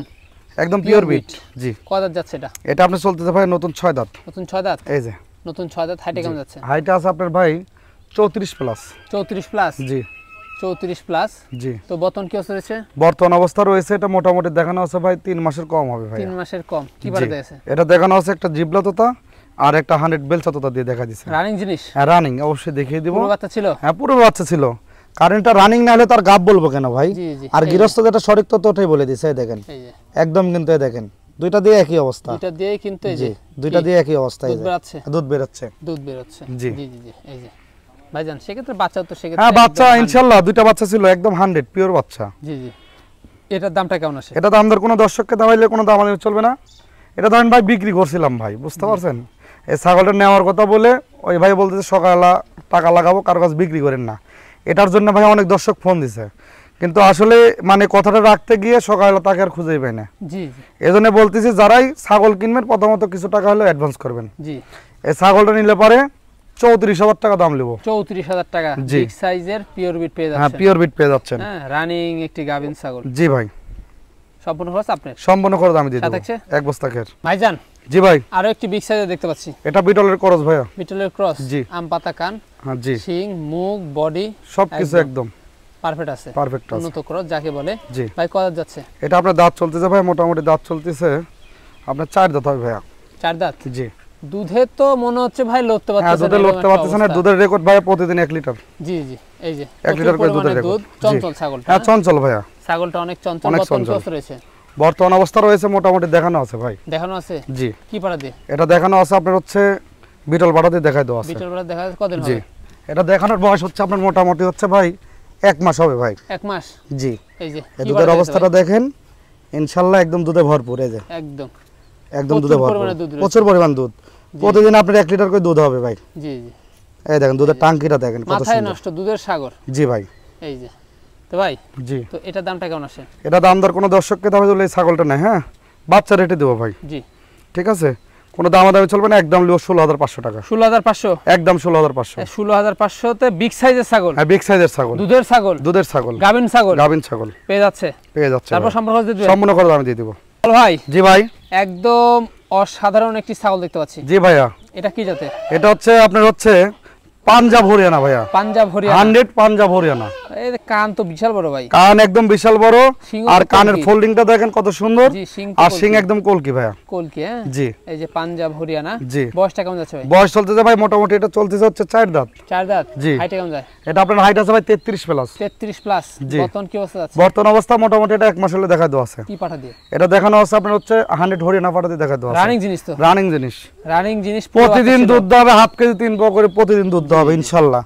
একদম পিওর বিট। জি, কয় দাঁত যাচ্ছে এটা? এটা আপনি চলতেছে ভাই নতুন 6 দাঁত। নতুন 6 দাঁত? এই যে নতুন 6 দাঁত। হাইটে কেমন যাচ্ছে? হাইটটা আছে আপনার ভাই 34 প্লাস। 34 প্লাস? জি 34 প্লাস। জি, তো বর্তমান কি অবস্থা রয়েছে? বর্তমান অবস্থা রয়েছে এটা মোটামুটি দেখানো আছে ভাই 3 মাসের কম হবে ভাই। 3 মাসের কম। কি জি, বারে দিয়েছে? এটা দেখানো আছে একটা জিবলা তোতা আর একটা 100 বেলচা তোতা দিয়ে দেখা দিছে। রানিং জিনিস? হ্যাঁ রানিং, অবশ্যই দেখিয়ে দিব। পুরো বাচ্চা ছিল? হ্যাঁ পুরো বাচ্চা ছিল, কারেন্টটা রানিং না হলে তার গাব বলবো কেন ভাই। জি জি, আর এই যে, গৃহস্থ যেটা সঠিক তথ্য ওটাই বলে দিছে। এই দেখেন এই যে একদম কিন্তু এই দেখেন দুইটা দিয়ে একই অবস্থা। দুইটা দিয়েই কিন্তু এই জি, যে দুইটা কি? দিয়ে একই অবস্থা। এই দুধ যে বেরাচ্ছে? দুধ বেরোচ্ছে। দুধ বের হচ্ছে। জি। জি জি জি, এই যে ভাইজান সেক্ষেত্রে বাচ্চা তো সেক্ষেত্রে হ্যাঁ বাচ্চা একদম ইনশাআল্লাহ দুইটা বাচ্চা ছিল একদম 100 পিওর বাচ্চা। জি জি। এটার দামটা কেমন আসে? এটা দাম দর কোনো দর্শককে দামাইলে কোনো দাম আমাদের চলবে না। এটা ধরেন ভাই বিক্রি করছিলাম ভাই, বুঝতে পারছেন, এই ছাগলটা নেওয়ার কথা বলে ওই ভাই বলতেছে সকালবেলা টাকা লাগাবো, কারো কাছে বিক্রি করেন না। এটার জন্য ভাই অনেক দর্শক ফোন দিছে, কিন্তু আসলে মানে কথাটা রাখতে গিয়ে সকালবেলা তাকে আর খুঁজেই পাই না। জি জি এই জন্য বলতেছি যারাই ছাগল কিনবেন প্রথমত কিছু টাকা হলেও অ্যাডভান্স করবেন। জি। এই ছাগলটা নিলে পারে 34,000 টাকা দাম নেবো। 34,000 টাকা জি। বিগ সাইজের পিওর বিট পেয়ে হ্যাঁ যাচ্ছেন। পিওর বিট পেয়ে যাচ্ছেন। হ্যাঁ, রানিং একটি গাভিন ছাগল। জি ভাই, সম্পূর্ণ খরচ আপনার? সম্পূর্ণ খরচ আমি দিয়ে সাথে দেবো, থাকছে? এক বস্তা খের। ভাইজান জি ভাই, আরো একটি বিগ সাইজের দেখতে পাচ্ছি। এটা বিটলের খরচ ভাইয়া। বিটলের ক্রস? জি। আম পাতা কান, হ্যাঁ জি, শিং, মুখ, বডি সবকিছু একদম একদম পারফেক্ট আছে। পারফেক্ট আছে। উন্নত ক্রস যাকে বলে। জি, ভাই কত যাচ্ছে? এটা আপনার দাঁত চলতেছে ভাই, মোটামুটি দাঁত চলতেছে আপনার 4 দাঁত হবে ভাইয়া। 4 দাঁত? জি, দুধে তো মনে হচ্ছে ভাই লড়তে হ্যাঁ পারতেছে না, দুধে এরকম লড়তে একটা পারতেছে না। অবস্থা। দুধের রেকর্ড ভাইয়া প্রতিদিন 1 লিটার। জি জি, এই যে 1 লিটার করে দুধের প্রচুর পরিমাণে রেকর্ড। দুধ। চঞ্চল ছাগলটা? হ্যাঁ চঞ্চল ভাইয়া, ছাগলটা অনেক চঞ্চল। অনেক বর্তমান চঞ্চল। কত রয়েছে? বর্তমান অবস্থা রয়েছে মোটামুটি দেখানো আছে ভাই। দেখানো আছে? জি, কি পাড়া দিয়ে? এটা দেখানো আছে আপনার হচ্ছে বিটল পাঠাতে দেখাই দেওয়া আছে। বিটল পাড়া দেখা যাচ্ছে কদিন জি, হবে? এটা দেখানোর বয়স হচ্ছে আপনার মোটামুটি হচ্ছে ভাই 1 মাস হবে ভাই। 1 মাস? জি, এই যে এই কি দুধের পাড়া দিয়েছে অবস্থাটা ভাই? দেখেন ইনশাআল্লাহ একদম দুধে ভরপুর। এই যে একদম একদম প্রচুর দুধে ভরপুর, পরিমাণে দুধ রয়েছে। প্রচুর পরিমাণ দুধ। প্রতিদিন আপনার 1 লিটার করে দুধ হবে ভাই। জি জি, এই দেখেন দুধের টাঙ্কিটা দেখেন কত মাথায় সুন্দর। নষ্ট দুধের সাগর। জি ভাই, এই যে তো ভাই, জি, তো এটার দামটা কেমন আসে? এটা দাম দর কোনো দর্শককে দামে দিলে এই ছাগলটা নেয়, হ্যাঁ বাচ্চা রেটে দেবো ভাই, জি ঠিক আছে, কোনো দামাদামি চলবে না, একদম লিও 16,500 টাকা। 16,500 একদম 16,500। 16,500 তে বিগ সাইজের ছাগল। হ্যাঁ বিগ সাইজের ছাগল, দুধের ছাগল, দুধের ছাগল, গাভিন ছাগল, গাভিন ছাগল পেয়ে যাচ্ছে। তারপর সম্পূর্ণ খরচ দিয়ে দিবেন? সম্পূর্ণ খরচ আমি দিয়ে দেব। ভাই জি ভাই, একদম অসাধারণ একটি ছাগল দেখতে পাচ্ছি। জি ভাইয়া, এটা কি জাতের? এটা হচ্ছে আপনার হচ্ছে পাঞ্জাব হরিয়ানা ভাইয়া। পাঞ্জাব হরিয়ানা, 100 পাঞ্জাব হরিয়ানা। এই কান তো বিশাল বড় ভাই, কান একদম বিশাল বড়, শিং আর তো কানের কলকি। ফোল্ডিংটা দেখেন কত সুন্দর, জি শিং আর শিং একদম কলকি ভাইয়া। কলকি। হ্যাঁ জি এই যে পাঞ্জাব হরিয়ানা। জি। বয়সটা কেমন যাচ্ছে ভাই? বয়স চলতেছে ভাই মোটামুটি, এটা চলতেছে হচ্ছে 4 দাঁত। 4 দাঁত। জি। হাইট কেমন যায়? এটা আপনার হাইট আছে ভাই 33 প্লাস। 33 প্লাস। জি। বর্তমান কি অবস্থা আছে? বর্তমান অবস্থা মোটামুটি এটা 1 মাস হলে দেখা দেওয়া আছে। কি পাঠা দিয়ে? এটা দেখানো আছে আপনার হচ্ছে 100 হরিয়ানা পাঠাতে দেখা দেওয়া আছে। রানিং জিনিস তো? রানিং জিনিস, রানিং জিনিস। পুরো প্রতিদিন বাচ্চা ছিল। দুধ হবে হাফ কেজি 3 পোয়া করে, প্রতিদিন দুধ হবে ইনশাআল্লাহ।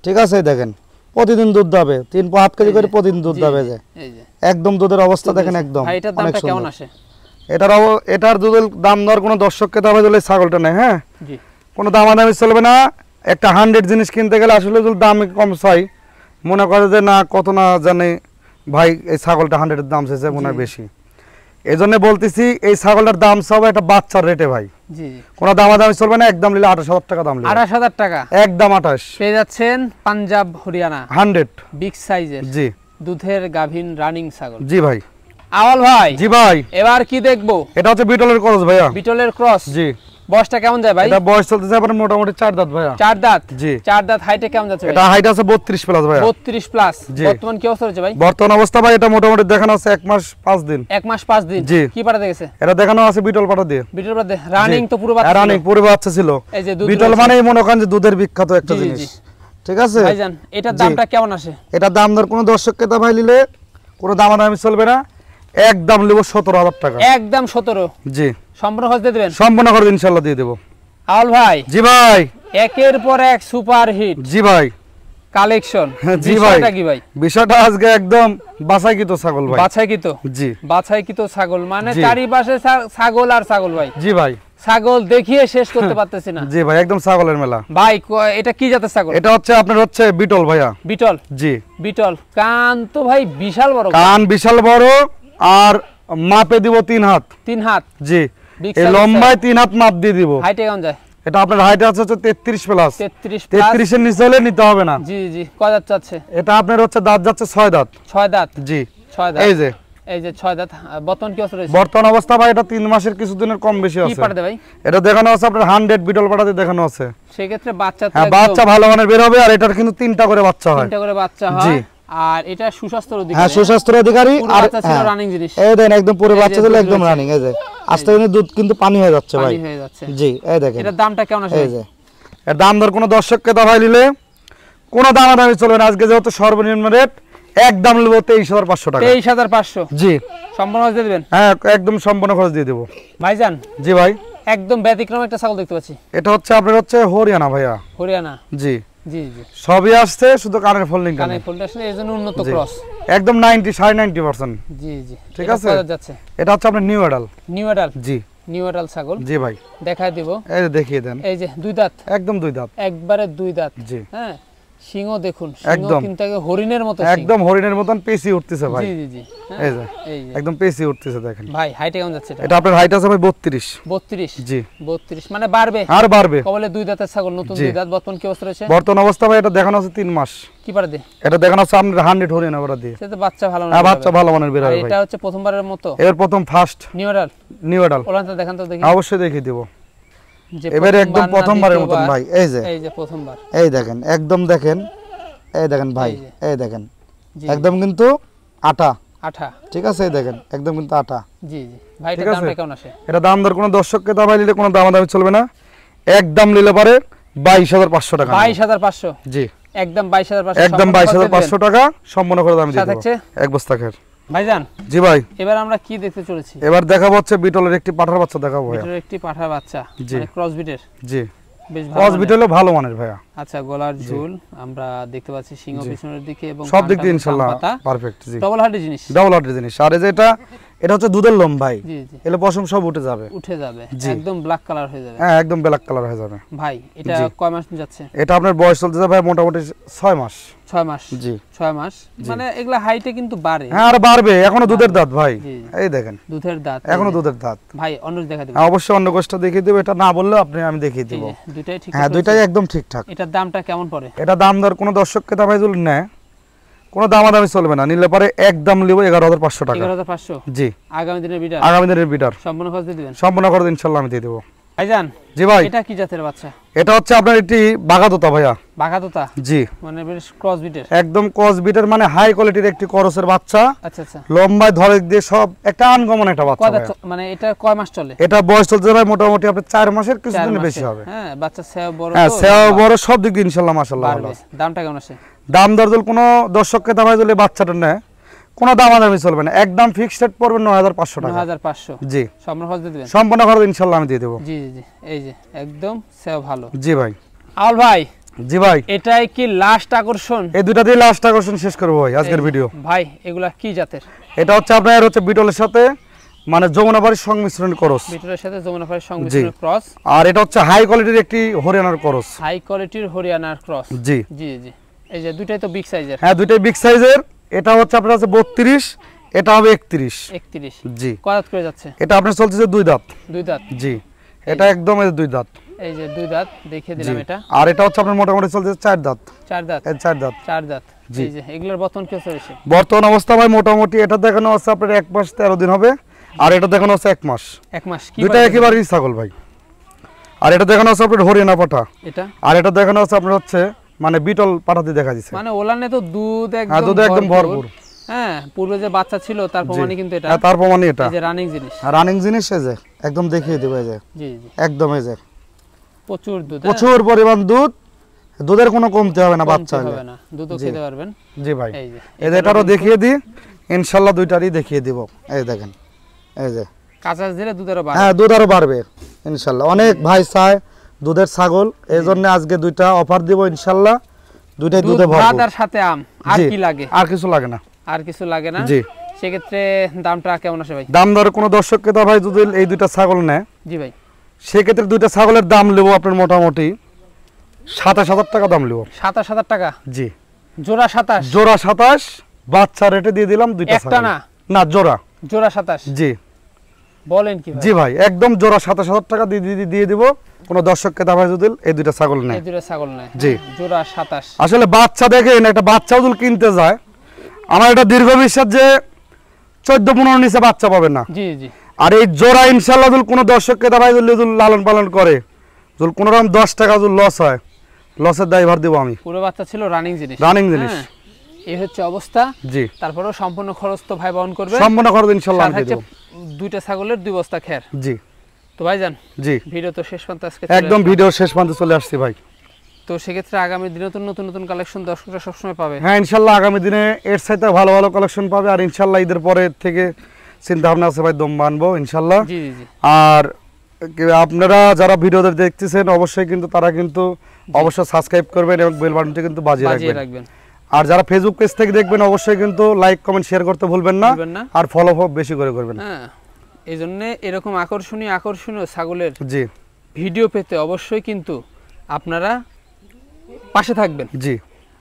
ঠিক আছে দেখেন, প্রতিদিন দুধ হবে 3 পোয়া হাফ কেজি করে, প্রতিদিন দুধ হবে। যে এই যে একদম দুধের অবস্থা দেখেন একদম ভাই এটার অনেক দামটা কেমন সুন্দর। আসে? এটার দুধের দাম দর কোনো দর্শককে দামে দিলে ছাগলটা নেই। হ্যাঁ জি। কোনো দামাদামি চলবে না। একটা 100 জিনিস কিনতে গেলে আসলে যদি দাম কম চাই, মনে করে যে না কত না জানে ভাই, এই ছাগলটা 100 এর দাম চাইছে মনে হয় বেশি। এই জন্য বলতেছি এই ছাগলটার দাম সব একটা বাচ্চার রেটে ভাই, জি জি। কোনো দামাদামি চলবে না। একদম নিলে 28,000 টাকা দাম নিলে, 28,000 টাকা একদম 28। পেয়ে যাচ্ছেন পাঞ্জাব হরিয়ানা 100। বিগ সাইজের জি দুধের গাভীন রানিং ছাগল। জি ভাই। আওয়াল ভাই, জি ভাই, এবার কি দেখবো? এটা হচ্ছে বিটলের ক্রস ভাইয়া। বিটলের ক্রস। জি। বয়সটা কেমন যায় ভাই? এটা বয়স চলতেছে আপনার মোটামুটি 4 দাঁত ভাইয়া। 4 দাঁত। জি। 4 দাঁত। হাইটে কেমন যাচ্ছে ভাই? এটা হাইট আছে 32 প্লাস ভাইয়া। 32 প্লাস। জি। বর্তমান কি অবস্থা রয়েছে ভাই? বর্তমান অবস্থা ভাই এটা মোটামুটি দেখানো আছে 1 মাস 5 দিন। 1 মাস 5 দিন। জি। কি পাঠাতে গেছে? এটা দেখানো আছে বিটল পাটা দিয়ে। বিটল বাদে রানিং তো পুরো বাচ্চা। রানিং পুরো বাচ্চা ছিল। এই যে দুধ বিটল রয়েছে। মানেই মনে করেন যে দুধের বিখ্যাত একটা জি, জি, জিনিস। জি। ঠিক আছে ভাইজান এটার জি। দামটা কেমন আসে? এটা দাম দর কোনো দর্শককে তা ভাই নিলে কোনো দামাদামি চলবে না, একদম নেব 17,000 টাকা। একদম 17। জি। সম্পূর্ণ খরচ দিয়ে দিবেন? সম্পূর্ণ করে ইনশাআল্লাহ দিয়ে দেব। আওয়াল ভাই জি ভাই। একের পর এক সুপার হিট জি ভাই। কালেকশন। জি ভাই। বিষয়টা কি ভাই? বিষয়টা আজকে একদম বাছাইকৃত ছাগল ভাই। বাছাইকৃত। জি। বাছাইকৃত ছাগল মানে জি। চারিপাশে ছাগল আর ছাগল ভাই। জি ভাই। ছাগল দেখিয়ে শেষ করতে পারতেছি না জি ভাই, একদম ছাগলের মেলা ভাই। এটা কি জাতের ছাগল? এটা হচ্ছে আপনার হচ্ছে বিটল ভাইয়া। বিটল। জি। বিটল। কান তো ভাই বিশাল বড়। কান বিশাল বড়, আর মাপে দিব 3 হাত। 3 হাত। জি। Big এই size লম্বায় 3 হাত মাপ দিয়ে দিব। হাইটে কেমন যায়? এটা আপনার হাইট আছে হচ্ছে 33 প্লাস। 33 প্লাস। 33 এর নিচে হলে নিতে হবে না। জি জি। কয় দাঁত যাচ্ছে? এটা আপনার হচ্ছে দাঁত যাচ্ছে 6 দাঁত। 6 দাঁত। জি। 6 দাঁত। এই যে এই যে 6 দাঁত। বর্তমান কি অবস্থা রয়েছে? বর্তমান অবস্থা ভাই এটা 3 মাসের কিছুদিনের কম বেশি কি আছে। পাঠাতে ভাই? এটা দেখানো আছে আপনার 100 বিটল পাটাতে দেখানো আছে। সেই ক্ষেত্রে বাচ্চা তো হ্যাঁ একদম বাচ্চা ভালো মানের বের হবে, আর এটার কিন্তু 3টা করে বাচ্চা হয়। 3টা করে বাচ্চা জি। হয়। আর এটা সুস্বাস্থ্যের অধিকারী। হ্যাঁ সুস্বাস্থ্যের অধিকারী। পুরো আর বাচ্চা ছিল হ্যাঁ, রানিং জিনিস। এই দেখেন একদম পুরো এই যে বাচ্চা ছিল দুধ একদম রয়েছে। রানিং। এই যে আস্তে আস্তে দুধ কিন্তু পানি হয়ে যাচ্ছে ভাই। পানি হয়ে যাচ্ছে। জি। এই দেখেন এটার দামটা কেমন আসে? এই যে এর দাম দর কোনো দর্শককে দাবাই নিলে কোনো দামাদামি চলবে না। আজকে যেহেতু সর্বনিম্ন রেট, একদম নেব 23,500 টাকা। 23,500। জি। সম্পূর্ণ খরচ দিয়ে দিবেন? হ্যাঁ একদম সম্পূর্ণ খরচ দিয়ে দেবো। ভাইজান জি ভাই। একদম ব্যতিক্রম একটা ছাগল দেখতে পাচ্ছি। এটা হচ্ছে আপনার হচ্ছে হরিয়ানা ভাইয়া। হরিয়ানা। জি। জি জি। সবই আসছে, শুধু কানের ফোল্ডিং কানে ফুলটা আসলে এজন্য উন্নত জি। ক্রস। একদম 90-90%। জি জি। ঠিক এটা আছে। কয় দাঁত যাচ্ছে? এটা হচ্ছে আপনার নিউ এডাল। নিউ এডাল। জি। নিউ এডাল ছাগল। জি ভাই। দেখায় দিব। এই যে দেখিয়ে দেন। এই যে 2 দাঁত। একদম 2 দাঁত। একবারে 2 দাঁত। জি। হ্যাঁ সিংহ দেখুন, সিংহ একদম। কিন্তু একেবারে হরিণের মতো সিং। একদম হরিণের মতন পেশি উঠতেছে ভাই। জি জি জি। হ্যাঁ, এই যে এই যে একদম পেশি উঠতেছে দেখেন। ভাই হাইটে কেমন যাচ্ছে এটা? এটা আপনার হাইট আছে ভাই 32। 32। জি। 32 মানে বাড়বে। আর বাড়বে। কবলে 2 দাঁতের ছাগল, নতুন জি। 2 দাঁত। বর্তমান কি অবস্থা রয়েছে? বর্তমান অবস্থা ভাই এটা দেখানো আছে 3 মাস। কি পারে দে? এটা দেখানো আছে আপনার 100 হরিয়ানা ওরা দিয়ে। সে তো বাচ্চা ভালো না। হ্যাঁ বাচ্চা ভালো মানের বের আর হবে ভাই। এটা হচ্ছে প্রথমবারের মতো। এর প্রথম ফার্স্ট নিউ এডাল। নিউ এডাল। ওলানটা দেখান তো দেখি। অবশ্যই দেখিয়ে দেব। যে এবারে একদম প্রথমবার না প্রথমবারের মতন দ্বিতীয়বার। ভাই। এই যে এই যে প্রথমবার। এই দেখেন একদম দেখেন। এই দেখেন ভাই। এই যে। এই দেখেন জি। একদম কিন্তু আটা। আঠা। ঠিক আছে। এই দেখেন একদম কিন্তু আটা। জি জি। ভাই ঠিক এটার আছে। দামটা কেমন আসে? এটা দাম দর কোনো দর্শককে দাবাই নিলে কোনো দামাদামি চলবে না, একদম নিলে পারে 22,500 টাকা। 22,500। জি। একদম 22,500। একদম 22,500 টাকা সম্পূর্ণ করে দাম দিয়ে সাথে দেব। থাকছে? এক বস্তা খের। ভাইজান জি ভাই। এবার আমরা কি দেখতে চলেছি? এবার দেখাবো হচ্ছে বিটলের একটি পাঠার বাচ্চা দেখাবো ভাইয়া। এটার একটি পাঠা বাচ্চা, জি। মানে ক্রস বিটের। জি। বেশ ভালো ক্রস মানের। বিটলও ভালো মানের ভাইয়া। আচ্ছা গলার ঝুল আমরা দেখতে পাচ্ছি, সিংহ জি। পিছনের দিকে এবং সব দিক দিয়ে ইনশাআল্লাহ পারফেক্ট। জি। ডবল হার্ডি জিনিস। ডাবল হার্টের জিনিস। আর এই যে এটা এটা হচ্ছে দুধের লোম ভাই, জি জি এলে পশম সব উঠে যাবে, উঠে যাবে, জি। একদম ব্ল্যাক কালার হয়ে যাবে। হ্যাঁ একদম ব্ল্যাক কালার হয়ে যাবে ভাই এটা জি। কয় মাস যাচ্ছে? এটা আপনার বয়স চলতে যাবে ভাই মোটামুটি 6 মাস। 6 মাস, জি 6 মাস, মানে এগুলা হাইটে কিন্তু বাড়ে। হ্যাঁ আর বাড়বে, এখনো দুধের দাঁত ভাই, জি, জি। এই দেখেন দুধের দাঁত এখনো এই যে। দুধের দাঁত। ভাই অন্য দেখা দেব? হ্যাঁ, অবশ্যই অন্য গোষ্ঠ দেখিয়ে দেবো, এটা না বললেও আমি দেখিয়ে এই দেবো। যে, দুইটাই ঠিক হ্যাঁ আছে? দুইটাই একদম ঠিকঠাক। এটার দামটা কেমন পড়ে? এটা দাম দর কোনো দর্শককে দামাই যদি নেয় কোনো দামাদামি চলবে না, নিলে পরে একদম নিব 11,500 টাকা। 11,500? জি আগামী দিনের বিডার আগামী দিনের বিটার সম্পূর্ণ খরচ দিয়ে দিবেন? সম্পূর্ণ করে ইনশাল্লাহ আমি দিয়ে দেবো। ভাইজান জি ভাই, এটা কি জাতের বাচ্চা? এটা হচ্ছে আপনার এটি বাগাদোতা ভাইয়া। বাঘাতোতা, জি মানে বেশ ক্রস বিটের? একদম ক্রস বিটের, মানে হাই কোয়ালিটির একটি করসের বাচ্চা, আচ্ছা আচ্ছা। লম্বায় ধরে দিয়ে সব একটা আনকমন একটা বাচ্চা কয় দাঁত ভাইয়া। মানে এটা কয় মাস চলে? এটা বয়স চলতে যাবে মোটামুটি আপনার 4 মাসের 4 কিছুদিন মাসে। বেশি হবে। হ্যাঁ বাচ্চা সেও বড় হ্যাঁ তো, সেও বড়, সব দিক দিয়ে ইনশাল্লাহ মাশাআল্লাহ ভালো বাড়বে। আছে। দামটা কেমন আছে? দাম দর যদি কোনো দর্শককে দামাই দিলে বাচ্চাটা নেয় কোনো দামাদামি চলবে না, একদম ফিক্সড রেট পড়বে 9,500 টাকা। 9,500? জি সম্পূর্ণ খরচ দিয়ে দিবেন? সম্পূর্ণ খরচ ইনশাল্লাহ আমি দিয়ে দেবো। জি জি জি, এই যে একদম সেও ভালো। জি ভাই। আউল ভাই জি ভাই, এটাই কি লাস্ট আকর্ষণ? এই দুটা দিয়ে লাস্ট আকর্ষণ শেষ করবো ভাই আজকের এই- ভিডিও। ভাই এগুলা কি জাতের? এটা হচ্ছে আপনার হচ্ছে বিটলের সাথে মানে যমুনাপাড়ির সংমিশ্রণ করস, বিটলের সাথে যমুনাপাড়ির সংমিশ্রণ ক্রস, আর এটা হচ্ছে হাই কোয়ালিটির একটি হরিয়ানার করস। হাই কোয়ালিটির হরিয়ানার ক্রস। জি জি জি, এই যে দুইটাই তো বিগ সাইজের। হ্যাঁ দুইটাই বিগ সাইজের, এটা হচ্ছে আপনার আছে 32, এটা হবে 31। 31? জি কয় দাঁত করে যাচ্ছে? এটা আপনার চলতেছে 2 দাঁত। 2 দাঁত? জি এটা একদম 2 দাঁত। এই যে 2 দাঁত দেখিয়ে জি দিলাম এটা। আর এটা হচ্ছে আপনার মোটামুটি চলতেছে 4 দাঁত। 4 দাঁত? এই 4 দাঁত 4 দাঁত। জি। এই যে এগুলোর বর্তমান কি চলছে? বর্তমান অবস্থা ভাই মোটামুটি এটা দেখানো আছে আপনার 1 মাস 13 দিন হবে, আর এটা দেখানো আছে 1 মাস। 1 মাস? কি দুইটা বলে? একেবারেই ছাগল ভাই। আর এটা দেখানো আছে আপনার হরিয়ানা পাঠা, এটা আর এটা দেখানো আছে আপনার হচ্ছে মানে বিটল পাঠাতে দেখা দিচ্ছে। মানে ওলানে তো দুধ হ্যাঁ দুধ একদম একদম ভরপুর। হ্যাঁ পূর্বে যে বাচ্চা ছিল তার প্রমাণই কিন্তু এটা। হ্যাঁ তার প্রমাণই এটা। এই যে রানিং জিনিস। আর রানিং জিনিস এই যে একদম দেখিয়ে দেবো, এই যে জি জি, একদম এই যে প্রচুর দুধ, হ্যাঁ? প্রচুর পরিমাণ দুধ, দুধের কোনো কমতে হবে না বাচ্চা কমতে হলে। হবে না, দুধও জি। খেতে পারবেন। জি ভাই, এই যে এই যে এটারও দেখিয়ে দিই ইনশাল্লাহ, দুইটারই দেখিয়ে দিব। এই দেখেন এই যে কাঁচা দিলে দুধেরও বাড়ে। হ্যাঁ দুধ আরো বাড়বে ইনশাল্লাহ। অনেক ভাই চায় দুধের ছাগল, এই জন্য আজকে দুইটা অফার দিব ইনশাল্লাহ, দুইটাই দুধ দুধে ভাত ভরপুর। আর সাথে আম, আর জি, কি লাগে? আর কিছু লাগে না। আর কিছু লাগে না? জি সেক্ষেত্রে দামটা কেমন আসে ভাই? দাম দর কোনো দর্শককে তো ভাই যদি এই দুইটা ছাগল নেয় জি ভাই, সেক্ষেত্রে দুইটা ছাগলের দাম নেবো আপনার মোটামুটি 27,000 টাকা দাম নেবো। 27,000 টাকা? জি জোড়া 27? জোড়া 27, বাচ্চা রেটে দিয়ে দিলাম দুইটা একটা ছাগল। না? না জোড়া। জোড়া 27? জি বলেন কি ভাই? জি ভাই একদম জোড়া 27,000 টাকা দিয়ে দিব কোনো দর্শককে দাবাই যদি এই দুইটা ছাগল নেয়। এই দুটো ছাগল নেয়? জি। জোড়া 27? আসলে বাচ্চা দেখেন, একটা বাচ্চা যদি কিনতে যায় আমার এটা দীর্ঘ বিশ্বাস যে 14-15 নিচে বাচ্চা পাবে না। জি জি, আর এই জোড়া ইনশাল্লাহ যদি কোনো দর্শককে দাবাই যদি লালন পালন করে, যদি কোনো রকম 10 টাকা যদি লস হয়, লসের দায়ভার দেবো আমি। পুরো বাচ্চা ছিল রানিং জিনিস? রানিং জিনিস। হ্যাঁ, এই হচ্ছে অবস্থা। জি তারপরেও সম্পূর্ণ খরচ তো ভাই বহন করবে? সম্পূর্ণ খরচ ইনশাল্লাহ আমি সাথে দিয়ে হচ্ছে দেবো। দুইটা ছাগলের 2 বস্তা খের। জি তো ভাইজান জি ভিডিও তো শেষ পর্যন্ত আজকে একদম ভিডিও শেষ পর্যন্ত চলে আসছি ভাই। তো সেক্ষেত্রে আগামী দিনে তো নতুন নতুন কালেকশন দর্শকরা সবসময় পাবে। হ্যাঁ ইনশাল্লাহ আগামী দিনে এর সাথে ভালো ভালো কালেকশন পাবে, আর ইনশাল্লাহ ঈদের পরে থেকে চিন্তা ভাবনা আছে ভাই দম বানবো ইনশাল্লাহ। জি জি জি, আর আপনারা যারা ভিডিওতে দেখতেছেন অবশ্যই কিন্তু তারা কিন্তু অবশ্যই সাবস্ক্রাইব করবেন এবং বেল বাটনটি কিন্তু বাজিয়ে বাজিয়ে রাখবেন। রাখবেন। আর যারা ফেসবুক পেজ থেকে দেখবেন অবশ্যই কিন্তু লাইক কমেন্ট শেয়ার করতে ভুলবেন না, ভুলবেন না। আর ফলো বেশি করে করবেন। হ্যাঁ, এই জন্য এরকম আকর্ষণীয় ছাগলের জি ভিডিও পেতে অবশ্যই কিন্তু আপনারা পাশে থাকবেন। জি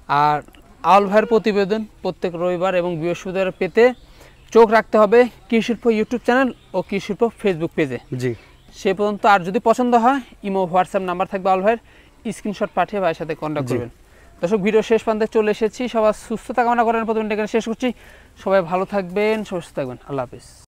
আর আউল ভাইয়ের প্রতিবেদন প্রত্যেক রবিবার এবং বৃহস্পতিবার পেতে চোখ রাখতে হবে কৃষিশিল্প ইউটিউব চ্যানেল ও কৃষিশিল্প ফেসবুক পেজে। জি সে পর্যন্ত আর যদি পছন্দ হয় ইমো হোয়াটসঅ্যাপ নাম্বার থাকবে আউল ভাইয়ের, স্ক্রিনশট পাঠিয়ে ভাইয়ের সাথে কন্ট্যাক্ট জি। করবেন। দর্শক ভিডিও শেষ প্রান্তে চলে এসেছি, সবার সুস্থতা কামনা করার প্রতিদিন শেষ করছি। সবাই ভালো থাকবেন, সুস্থ থাকবেন, আল্লাহ হাফিজ।